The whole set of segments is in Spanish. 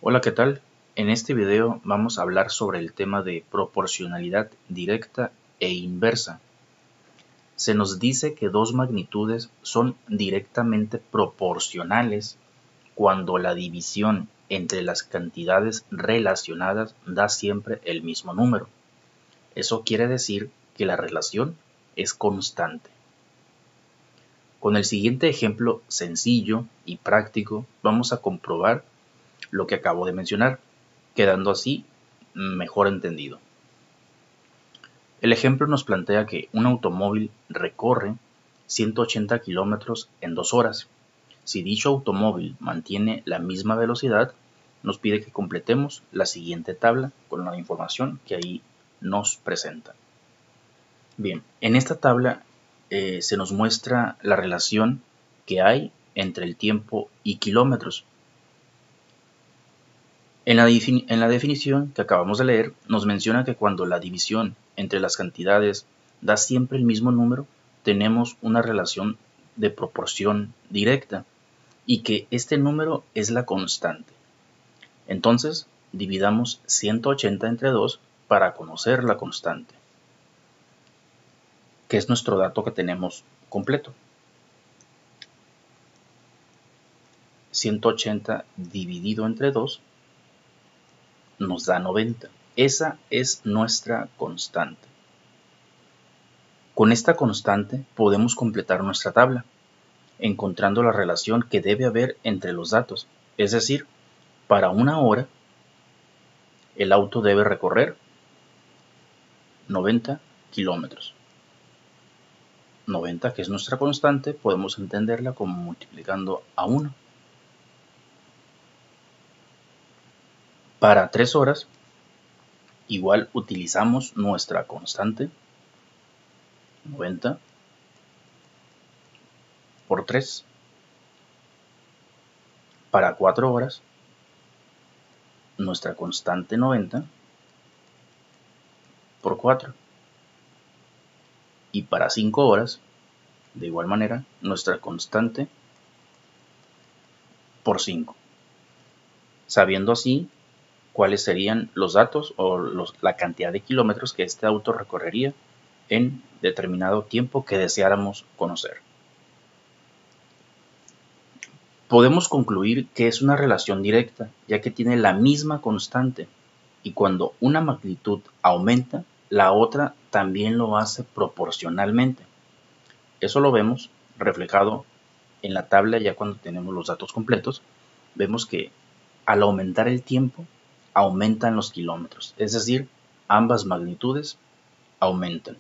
Hola, ¿qué tal? En este video vamos a hablar sobre el tema de proporcionalidad directa e inversa. Se nos dice que dos magnitudes son directamente proporcionales cuando la división entre las cantidades relacionadas da siempre el mismo número. Eso quiere decir que la relación es constante. Con el siguiente ejemplo sencillo y práctico vamos a comprobar lo que acabo de mencionar, quedando así mejor entendido. El ejemplo nos plantea que un automóvil recorre 180 kilómetros en 2 horas. Si dicho automóvil mantiene la misma velocidad, nos pide que completemos la siguiente tabla con la información que ahí nos presenta. Bien, en esta tabla se nos muestra la relación que hay entre el tiempo y kilómetros. En la definición que acabamos de leer, nos menciona que cuando la división entre las cantidades da siempre el mismo número, tenemos una relación de proporción directa y que este número es la constante. Entonces, dividamos 180 entre 2 para conocer la constante, que es nuestro dato que tenemos completo. 180 dividido entre 2 nos da 90. Esa es nuestra constante. Con esta constante podemos completar nuestra tabla, encontrando la relación que debe haber entre los datos. Es decir, para una hora, el auto debe recorrer 90 kilómetros. 90, que es nuestra constante, podemos entenderla como multiplicando a 1. Para 3 horas, igual utilizamos nuestra constante, 90 por 3. Para 4 horas, nuestra constante 90 por 4. Y para 5 horas, de igual manera, nuestra constante por 5. Sabiendo así cuáles serían los datos o la cantidad de kilómetros que este auto recorrería en determinado tiempo que deseáramos conocer. Podemos concluir que es una relación directa, ya que tiene la misma constante, y cuando una magnitud aumenta, la otra también lo hace proporcionalmente. Eso lo vemos reflejado en la tabla ya cuando tenemos los datos completos. Vemos que al aumentar el tiempo, aumentan los kilómetros, es decir, ambas magnitudes aumentan.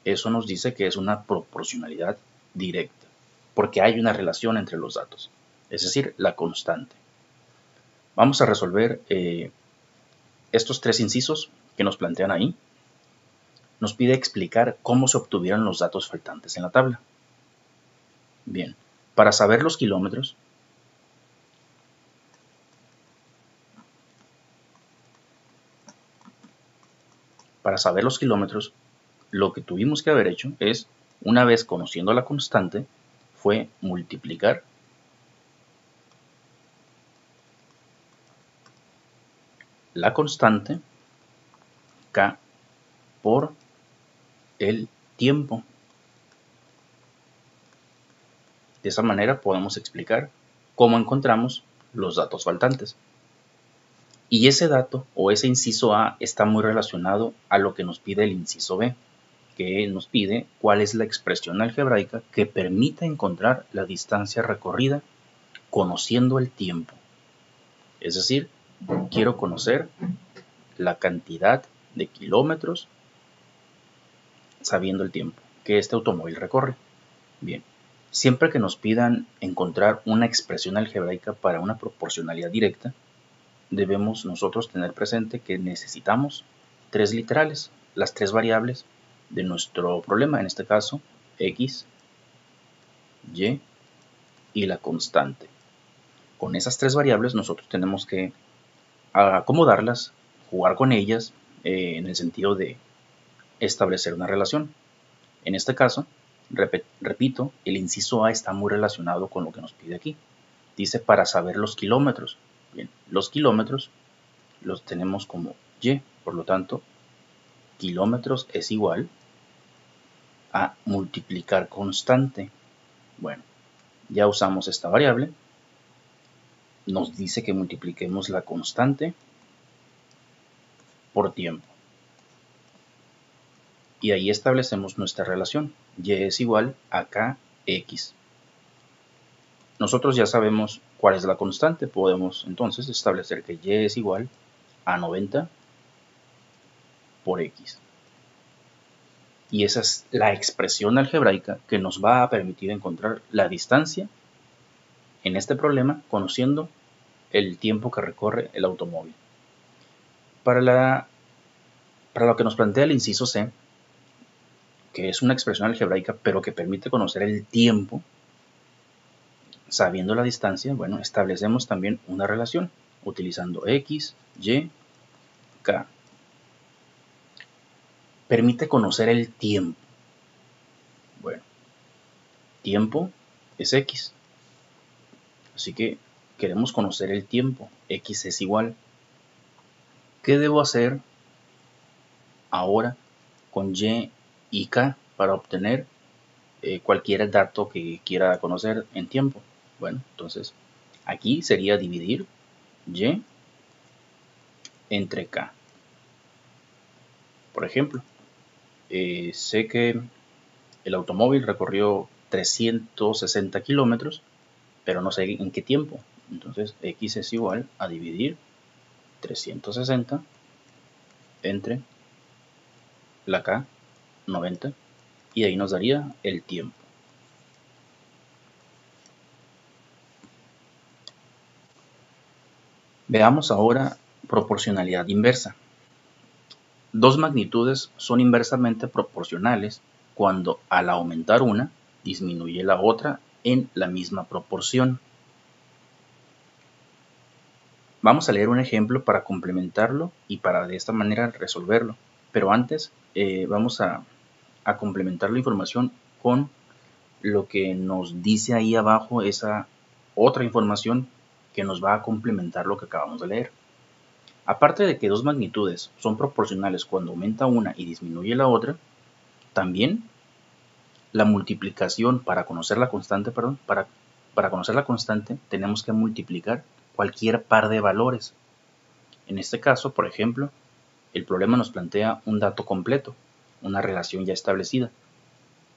Eso nos dice que es una proporcionalidad directa, porque hay una relación entre los datos, es decir, la constante. Vamos a resolver estos tres incisos que nos plantean ahí. Nos pide explicar cómo se obtuvieron los datos faltantes en la tabla. Bien, para saber los kilómetros, lo que tuvimos que haber hecho es, una vez conociendo la constante, fue multiplicar la constante K por el tiempo. De esa manera podemos explicar cómo encontramos los datos faltantes. Y ese dato o ese inciso A está muy relacionado a lo que nos pide el inciso B, que nos pide cuál es la expresión algebraica que permite encontrar la distancia recorrida conociendo el tiempo. Es decir, quiero conocer la cantidad de kilómetros sabiendo el tiempo que este automóvil recorre. Bien, siempre que nos pidan encontrar una expresión algebraica para una proporcionalidad directa, debemos nosotros tener presente que necesitamos tres literales, las tres variables de nuestro problema, en este caso x, y y la constante. Con esas tres variables nosotros tenemos que acomodarlas, jugar con ellas en el sentido de establecer una relación. En este caso, repito, el inciso A está muy relacionado con lo que nos pide aquí. Dice para saber los kilómetros. Bien, los kilómetros los tenemos como y, por lo tanto, kilómetros es igual a multiplicar constante. Bueno, ya usamos esta variable, nos dice que multipliquemos la constante por tiempo. Y ahí establecemos nuestra relación, y es igual a kx. Nosotros ya sabemos cuál es la constante, podemos entonces establecer que y es igual a 90 por x. Y esa es la expresión algebraica que nos va a permitir encontrar la distancia en este problema conociendo el tiempo que recorre el automóvil. Para lo que nos plantea el inciso C, que es una expresión algebraica pero que permite conocer el tiempo, sabiendo la distancia, bueno, establecemos también una relación utilizando x, y, k. Permite conocer el tiempo. Bueno, tiempo es x. Así que queremos conocer el tiempo. X es igual. ¿Qué debo hacer ahora con y k para obtener cualquier dato que quiera conocer en tiempo? Bueno, entonces aquí sería dividir y entre k. Por ejemplo, sé que el automóvil recorrió 360 kilómetros, pero no sé en qué tiempo. Entonces x es igual a dividir 360 entre la k, 90, y ahí nos daría el tiempo. Veamos ahora proporcionalidad inversa. Dos magnitudes son inversamente proporcionales cuando al aumentar una disminuye la otra en la misma proporción. Vamos a leer un ejemplo para complementarlo y para de esta manera resolverlo. Pero antes vamos a complementar la información con lo que nos dice ahí abajo, esa otra información que nos va a complementar lo que acabamos de leer. Aparte de que dos magnitudes son proporcionales cuando aumenta una y disminuye la otra, también la multiplicación para conocer la constante, para conocer la constante tenemos que multiplicar cualquier par de valores. En este caso, por ejemplo, el problema nos plantea un dato completo, una relación ya establecida.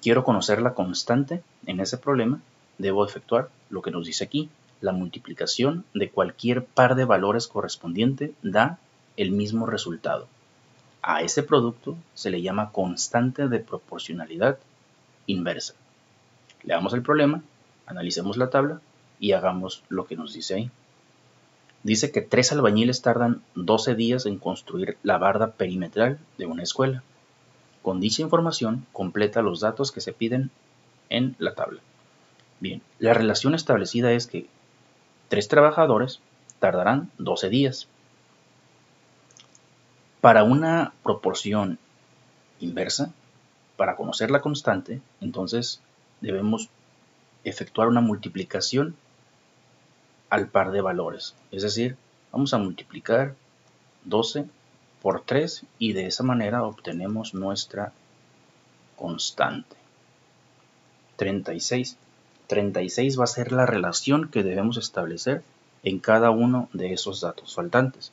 Quiero conocer la constante en ese problema, debo efectuar lo que nos dice aquí. La multiplicación de cualquier par de valores correspondiente da el mismo resultado. A ese producto se le llama constante de proporcionalidad inversa. Leamos el problema, analicemos la tabla y hagamos lo que nos dice ahí. Dice que 3 albañiles tardan 12 días en construir la barda perimetral de una escuela. Con dicha información completa los datos que se piden en la tabla. Bien, la relación establecida es que 3 trabajadores tardarán 12 días. Para una proporción inversa, para conocer la constante, entonces debemos efectuar una multiplicación al par de valores. Es decir, vamos a multiplicar 12 por 3 y de esa manera obtenemos nuestra constante. 36. 36 va a ser la relación que debemos establecer en cada uno de esos datos faltantes.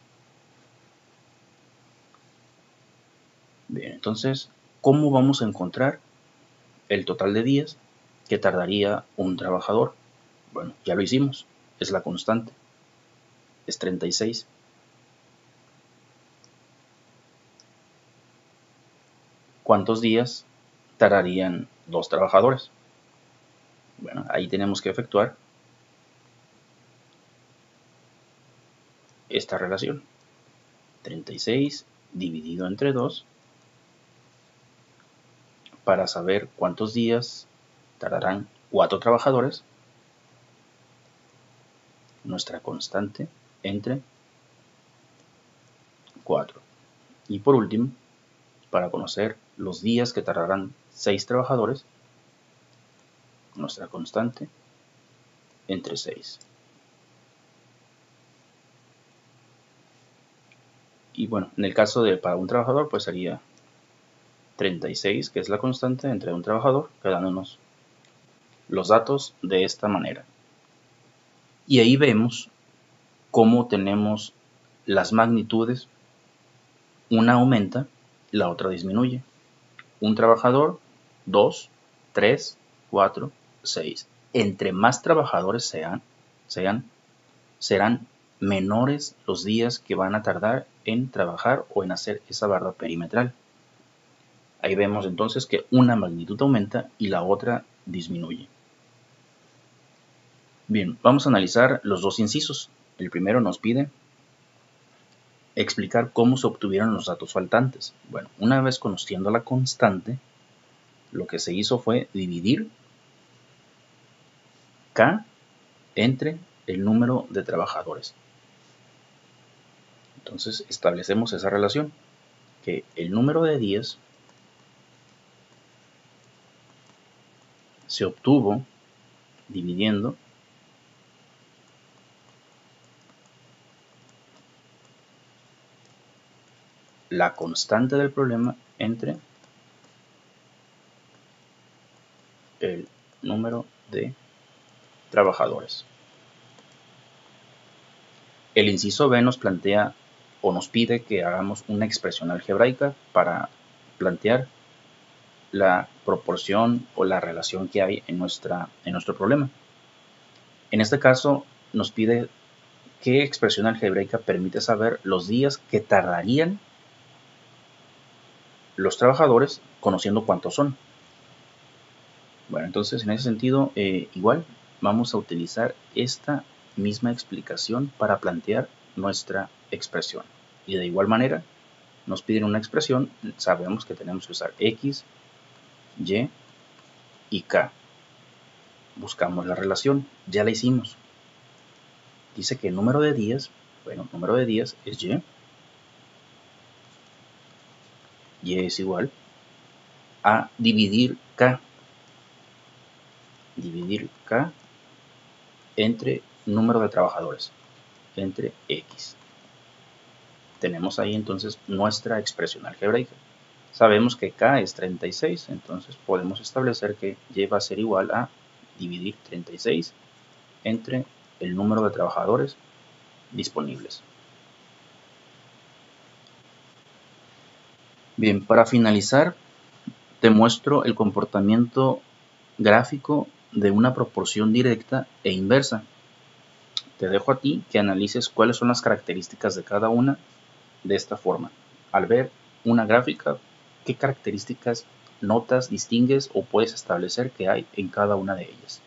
Bien, entonces, ¿cómo vamos a encontrar el total de días que tardaría un trabajador? Bueno, ya lo hicimos, es la constante, es 36. ¿Cuántos días tardarían dos trabajadores? Bueno, ahí tenemos que efectuar esta relación. 36 dividido entre 2 para saber cuántos días tardarán 4 trabajadores, nuestra constante entre 4. Y por último, para conocer los días que tardarán 6 trabajadores, nuestra constante entre 6. Y bueno, en el caso de para un trabajador, pues sería 36, que es la constante entre un trabajador, quedándonos los datos de esta manera. Y ahí vemos cómo tenemos las magnitudes, una aumenta, la otra disminuye. Un trabajador, 2, 3, 4, 6. Entre más trabajadores serán menores los días que van a tardar en trabajar o en hacer esa barra perimetral. Ahí vemos entonces que una magnitud aumenta y la otra disminuye. Bien, vamos a analizar los dos incisos. El primero nos pide explicar cómo se obtuvieron los datos faltantes. Bueno, una vez conociendo la constante, lo que se hizo fue dividir K entre el número de trabajadores. Entonces establecemos esa relación, que el número de días se obtuvo dividiendo la constante del problema entre el número de trabajadores. El inciso B nos plantea o nos pide que hagamos una expresión algebraica para plantear la proporción o la relación que hay en nuestro problema. En este caso nos pide qué expresión algebraica permite saber los días que tardarían los trabajadores conociendo cuántos son. Bueno, entonces en ese sentido, igual vamos a utilizar esta misma explicación para plantear nuestra expresión. Y de igual manera, nos piden una expresión, sabemos que tenemos que usar X, Y y K. Buscamos la relación, ya la hicimos. Dice que el número de días, bueno, el número de días es Y es igual a dividir K entre número de trabajadores, entre X. Tenemos ahí entonces nuestra expresión algebraica. Sabemos que K es 36, entonces podemos establecer que Y va a ser igual a dividir 36 entre el número de trabajadores disponibles. Bien, para finalizar, te muestro el comportamiento gráfico de una proporción directa e inversa. Te dejo a ti que analices cuáles son las características de cada una de esta forma. Al ver una gráfica, ¿qué características notas, distingues o puedes establecer que hay en cada una de ellas?